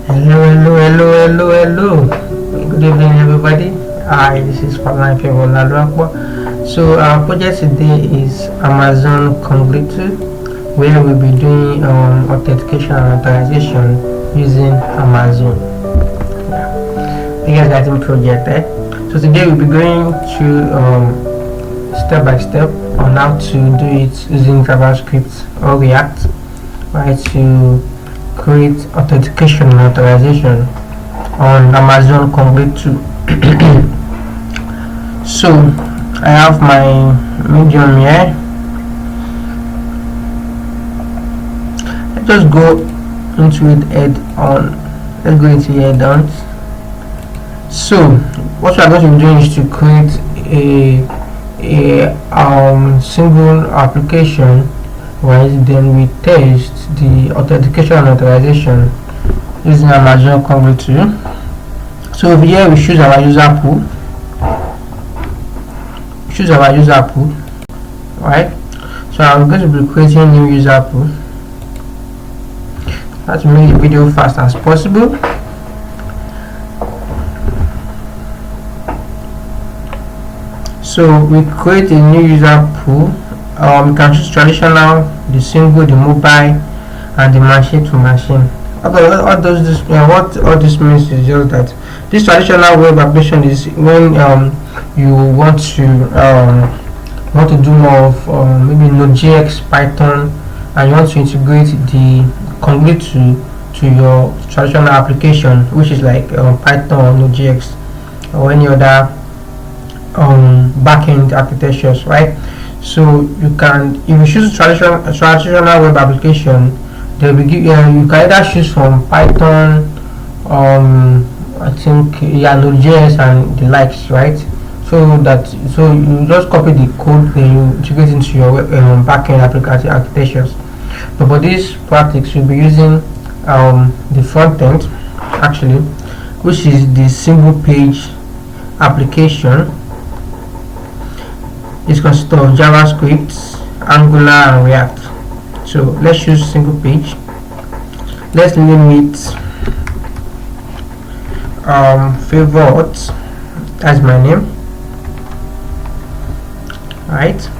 Hello. Good evening, everybody. Hi, this is Pamela Favola. So our project today is Amazon Cognito, where we'll be doing authentication and authorization using Amazon. You guys got the project, eh? So today we'll be going through step by step on how to do it using JavaScript or React, right? To create authentication and authorization on Amazon Cognito. So I have my Medium here. Let's just go into it head on. Let's go into head on. So what we are going to be doing is to create a single application, right? Then we test the authentication and authorization using Amazon Cognito. So over here we choose our user pool. Right? So I'm going to be creating a new user pool. Let's make the video fast as possible. So we create a new user pool. You can choose traditional, the single, the mobile, and the machine to machine. Okay, what all this means is just that this traditional web application is when you want to do more of maybe Node.js, Python, and you want to integrate the Cognito to your traditional application, which is like Python or Node.js or any other backend architectures, right? So you can, if you choose traditional web application, they will give you can either choose from Python, I think, Node.js and the likes, right? So you just copy the code, then you integrate into your backend application architectures. But for this practice, you'll be using the front end, actually, which is the single page application. It consists of JavaScript, Angular, and React. So let's choose single page. Let's name it favorite as my name, right?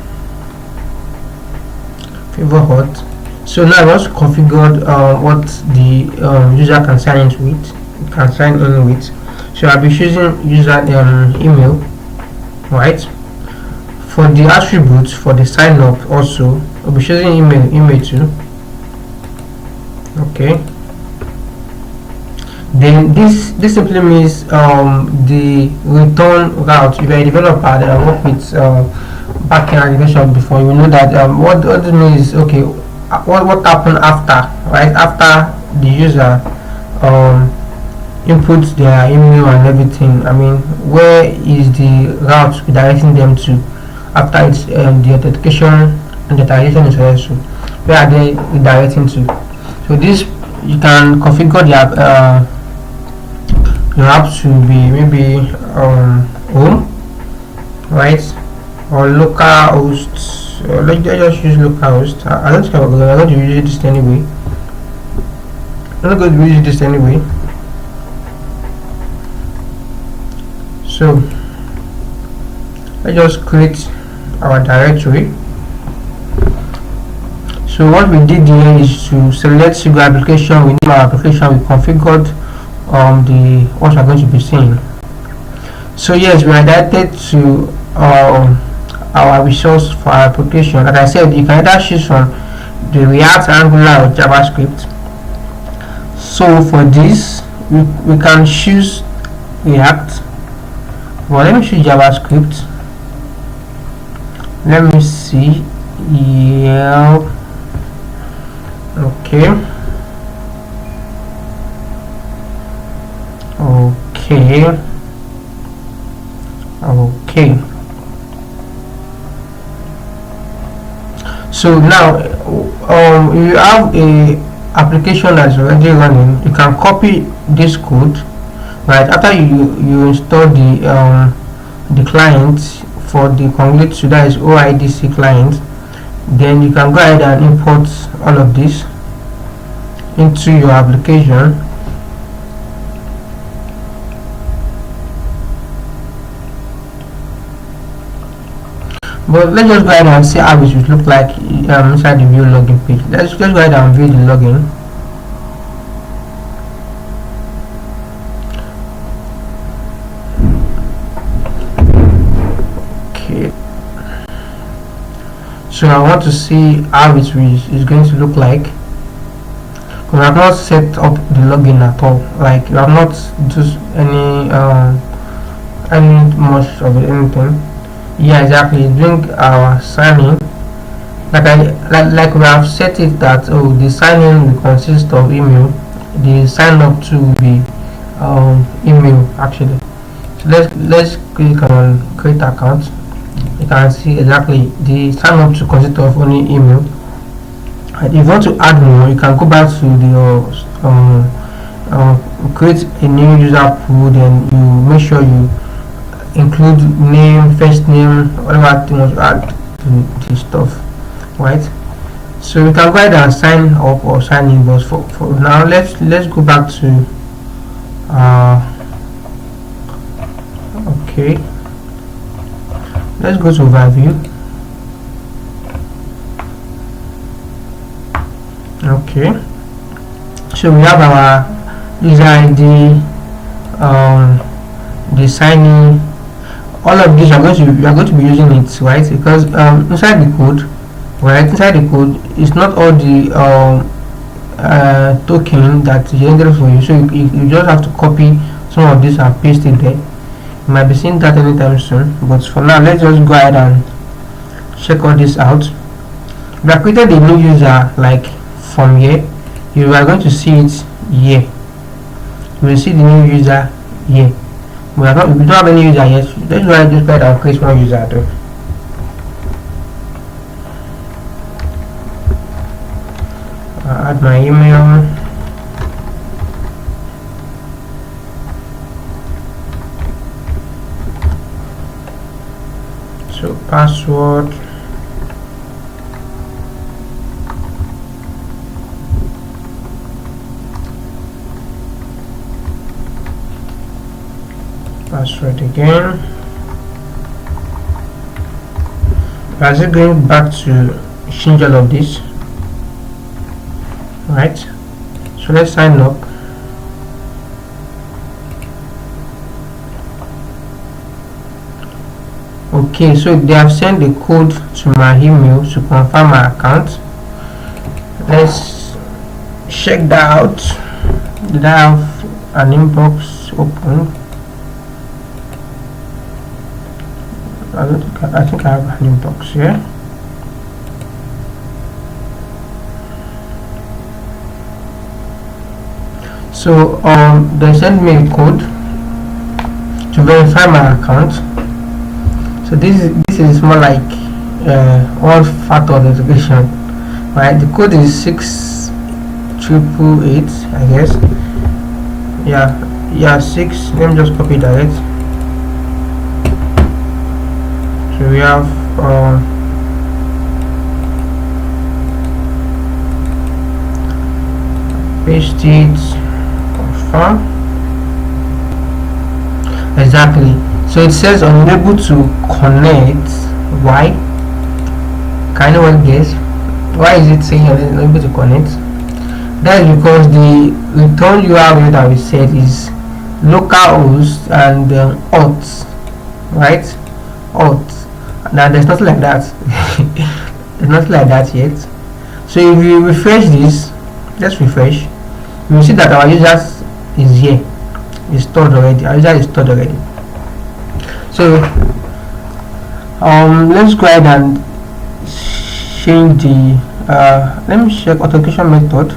Favorite. So now I want to configure what the user can sign in with. So I'll be choosing user email, right? For the attributes for the sign up also, I'll be choosing email too. Okay. Then this simply means the return route. If you're a developer that work with backend application before, you know that what this means is, okay, what happened after, right? After the user inputs their email and everything. I mean, where is the route redirecting them to after it's the authentication and the authorization is also, where are they redirecting to? So this, you can configure the app to be maybe home, right, or local host. Let's just use local host. I don't think I'm going to use this anyway. So let's just create our directory. So what we did here is to select single application. We name our application. We configured the what we're going to be seeing. So yes, we are directed to our resource for our application. As I said, you can either choose from the React, Angular, or JavaScript. So for this, we can choose React. Well, let me choose JavaScript. Let me see. Yeah. Okay. So now you have a application that's already running. You can copy this code, right? After you install the client for the Cognito, that is OIDC client, then you can go ahead and import all of this into your application. But let's just go ahead and see how it should look like inside the view login page. Let's go ahead and view the login. Okay. So I want to see how it is going to look like. We have not set up the login at all. Like we have not just any much of anything. Yeah, exactly. Doing our signing, like we have set it that the sign-in will consist of email. The sign up to will be email actually. So let's click on create account. You can see exactly the sign up to consist of only email. And if you want to add more, you can go back to the create a new user pool. Then you make sure you include name, first name, whatever thing you add to the stuff, right? So we can go ahead and sign up or sign in, but for now let's go back to okay, let's go to overview. Okay, so we have our user ID, the signing. All of these we are going to be using it, right? Because inside the code, right? Inside the code, it's not all the token that is generated for you. So you just have to copy some of this and paste it there. You might be seeing that anytime soon. But for now, let's just go ahead and check all this out. We have created a new user. Like from here, you are going to see it here. You will see the new user here. We don't have any user yet. Let's go ahead and create one user though. Add my email. So password. Password again. As it going back to change all of this, right? So let's sign up. Okay, so they have sent the code to my email to confirm my account. Let's check that out. Did I have an inbox open? I think I have an inbox here. So they sent me a code to verify my account. So this is more like one-factor authentication, right? The code is 6888, I guess. Yeah, 6. Let me just copy that. So we have paste it, confirm. Exactly. So it says unable to connect. Why? Can anyone guess? Why is it saying unable to connect? That is because the return URL that we said is localhost and auth, right? Auth. Now there's nothing like that. There's nothing like that yet. So if you refresh this, let's refresh. You will see that our user is here. Is stored already. Our user is stored already. So let's go ahead and change the let me check authentication method.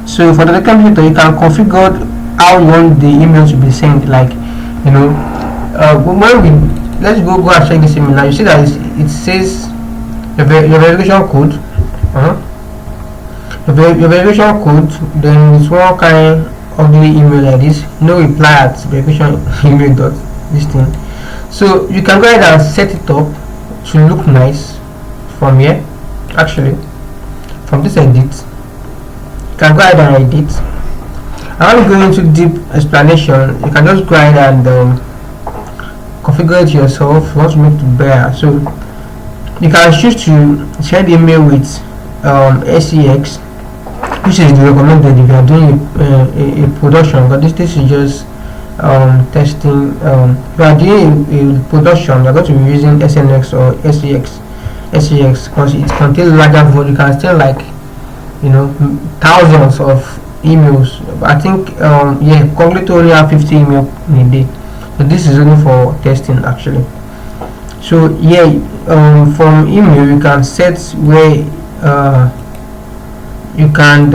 So for the authentication method, you can configure how you want the email to be sent. Like, you know, when we let's go and check this email now. You see that it says your verification code. Your verification code, then it's one kind of the email like this, no reply at verification email dot this thing. So you can go ahead and set it up to look nice from here. Actually, from this edit, you can go ahead and edit. I won't go into deep explanation. You can just go ahead and configure it yourself once you make it better. So you can choose to send email with SEX, which is the recommended if you are doing a production, but this is just testing. If you are doing a production, you're going to be using SNX or SEX because it contains larger volume. You can send like thousands of emails. I think yeah, Cognito only have 50 email in a day, so this is only for testing actually. So yeah, from email you can set where you can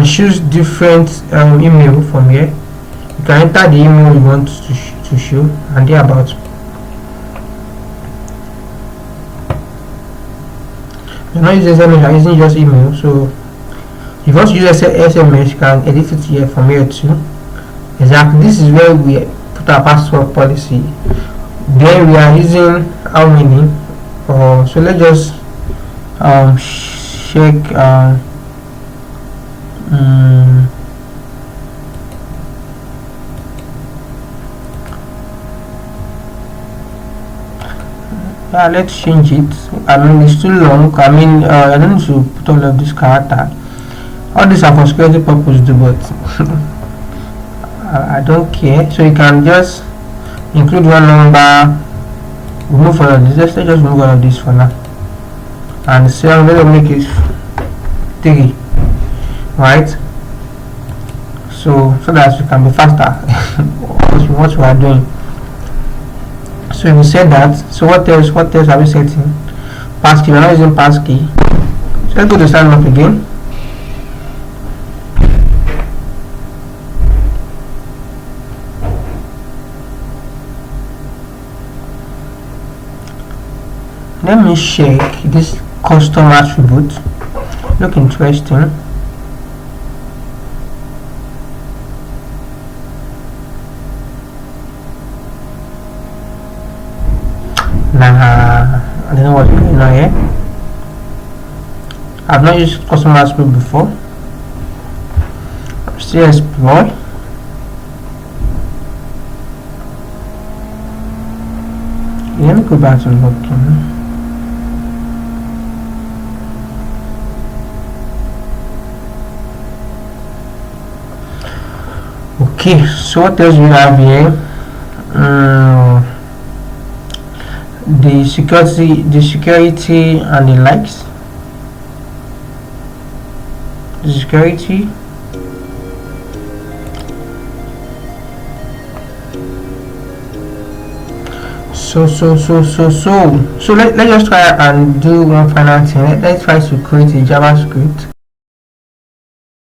choose different email from here. You can enter the email you want to show and thereabout. You're not using SMS, you're using just email. So if you want to use SMS, you can edit it here from here too. Exactly, this is where we put our password policy. Then we are using how many, so let's just check yeah, let's change it. I mean, it's too long. I mean, I don't need to put all of this character. All these are for security purposes, but I don't care. So you can just include one number, remove all of this. Let's just remove all of this for now. And so I'm going to make it 3, right? So that we can be faster what we are doing. So we said that. So what else are we setting? Passkey. We're not using passkey. So let's go to sign up again. Let me check this custom attribute. Look interesting. I don't know what's going on here. I've not used custom attribute before. Still explore. Let me go back to login. Okay, so what else we have here? The security and the likes. The security. So let's just try and do one final thing. Let's try to create a JavaScript